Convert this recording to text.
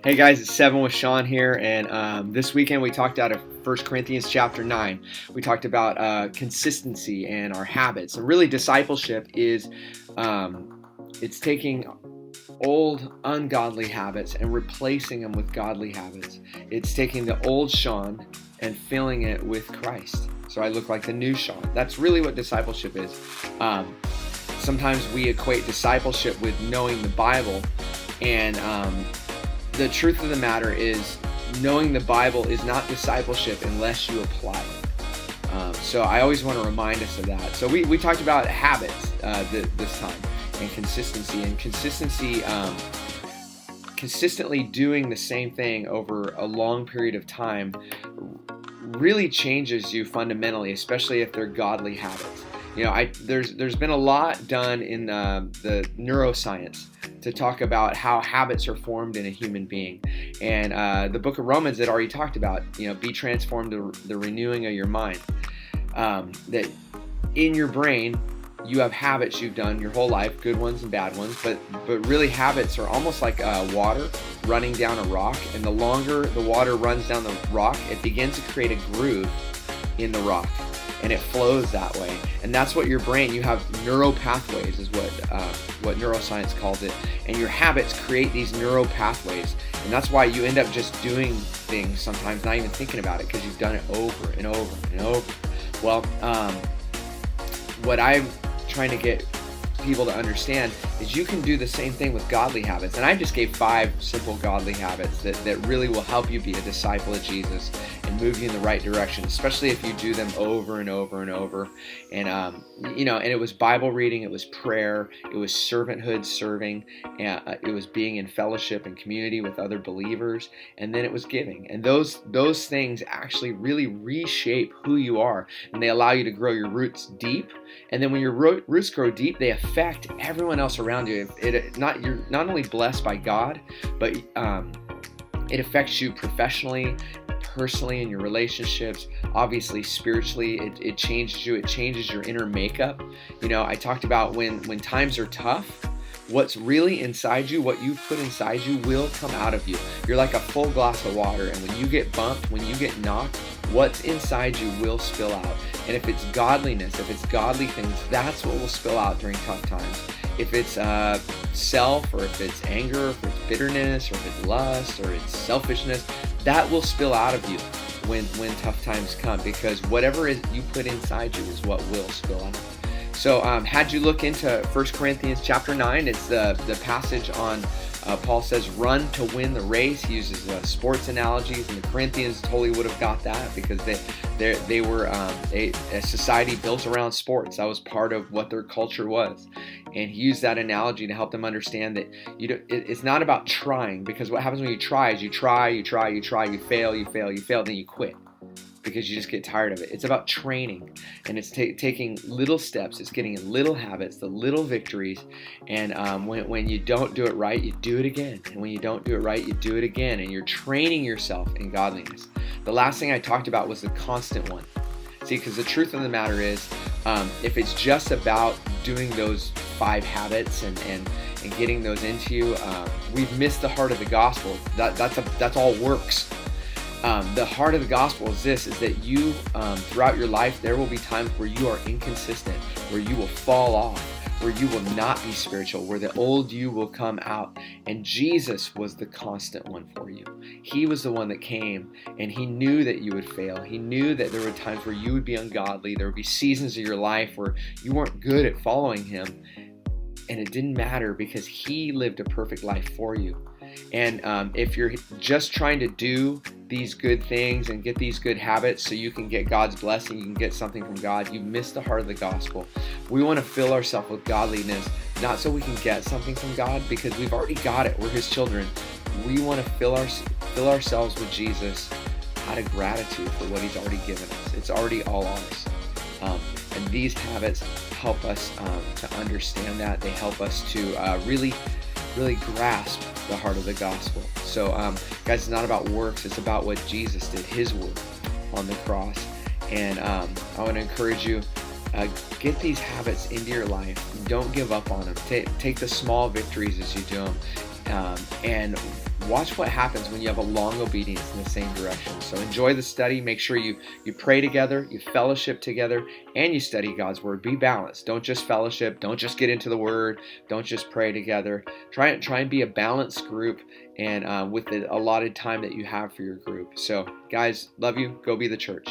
Hey guys, it's 7 with Shawn here, and this weekend we talked out of 1 Corinthians chapter 9. We talked about consistency and our habits, and really discipleship is it's taking old ungodly habits and replacing them with godly habits. It's taking the old Shawn and filling it with Christ, so I look like the new Shawn. That's really what discipleship is. Sometimes we equate discipleship with knowing the Bible, and the truth of the matter is knowing the Bible is not discipleship unless you apply it. So I always want to remind us of that. So we talked about habits this time, and consistency. Consistently doing the same thing over a long period of time really changes you fundamentally, especially if they're godly habits. You know, there's been a lot done in the neuroscience to talk about how habits are formed in a human being, and the book of Romans that already talked about, be transformed to the renewing of your mind. That in your brain you have habits you've done your whole life, good ones and bad ones, but really habits are almost like water running down a rock, and the longer the water runs down the rock, it begins to create a groove in the rock, and it flows that way. And that's what your brain, you have neural pathways is what neuroscience calls it, and your habits create these neural pathways, and that's why you end up just doing things sometimes not even thinking about it, because you've done it over and over and over. Well, what I'm trying to get people to understand is you can do the same thing with godly habits, and I just gave 5 simple godly habits that really will help you be a disciple of Jesus and move you in the right direction, especially if you do them over and over and over. And and it was Bible reading, it was prayer, it was servanthood, serving, and it was being in fellowship and community with other believers, and then it was giving. And those things actually really reshape who you are, and they allow you to grow your roots deep. And then when your roots grow deep, they affect everyone else around you. You're not only blessed by God, but it affects you professionally, personally, in your relationships, obviously spiritually. It changes you. It changes your inner makeup. I talked about when times are tough, what's really inside you, what you've put inside you, will come out of you. You're like a full glass of water, and when you get bumped, when you get knocked, what's inside you will spill out. And if it's godliness, if it's godly things, that's what will spill out during tough times. If it's self, or if it's anger, or if it's bitterness, or if it's lust, or it's selfishness, that will spill out of you when tough times come, because whatever you put inside you is what will spill out. So had you look into 1 Corinthians chapter 9, it's the passage on Paul says, run to win the race. He uses sports analogies, and the Corinthians totally would have got that, because they were a society built around sports. That was part of what their culture was, and he used that analogy to help them understand that it's not about trying, because what happens when you try is you try, you fail, then you quit, because you just get tired of it. It's about training, and it's taking little steps. It's getting in little habits, the little victories, and when you don't do it right, you do it again, and when you don't do it right, you do it again, and you're training yourself in godliness. The last thing I talked about was the constant one. See, because the truth of the matter is, if it's just about doing those 5 habits and getting those into you, we've missed the heart of the gospel. That's all works. The heart of the gospel is this, is that you, throughout your life, there will be times where you are inconsistent, where you will fall off, where you will not be spiritual, where the old you will come out. And Jesus was the constant one for you. He was the one that came, and he knew that you would fail. He knew that there were times where you would be ungodly. There would be seasons of your life where you weren't good at following him, and it didn't matter, because he lived a perfect life for you. And if you're just trying to do these good things and get these good habits so you can get God's blessing, you can get something from God, you miss the heart of the gospel. We want to fill ourselves with godliness, not so we can get something from God, because we've already got it. We're his children. We want to fill ourselves with Jesus out of gratitude for what he's already given us. It's already all ours. And these habits help us to understand that. They help us to really grasp the heart of the gospel. So guys, it's not about works, it's about what Jesus did, his work on the cross. And I want to encourage you, get these habits into your life. Don't give up on them. Take the small victories as you do them. and watch what happens when you have a long obedience in the same direction. So enjoy the study. Make sure you pray together, you fellowship together, and you study God's Word. Be balanced. Don't just fellowship. Don't just get into the Word. Don't just pray together. Try and be a balanced group, and with the allotted time that you have for your group. So guys, love you. Go be the church.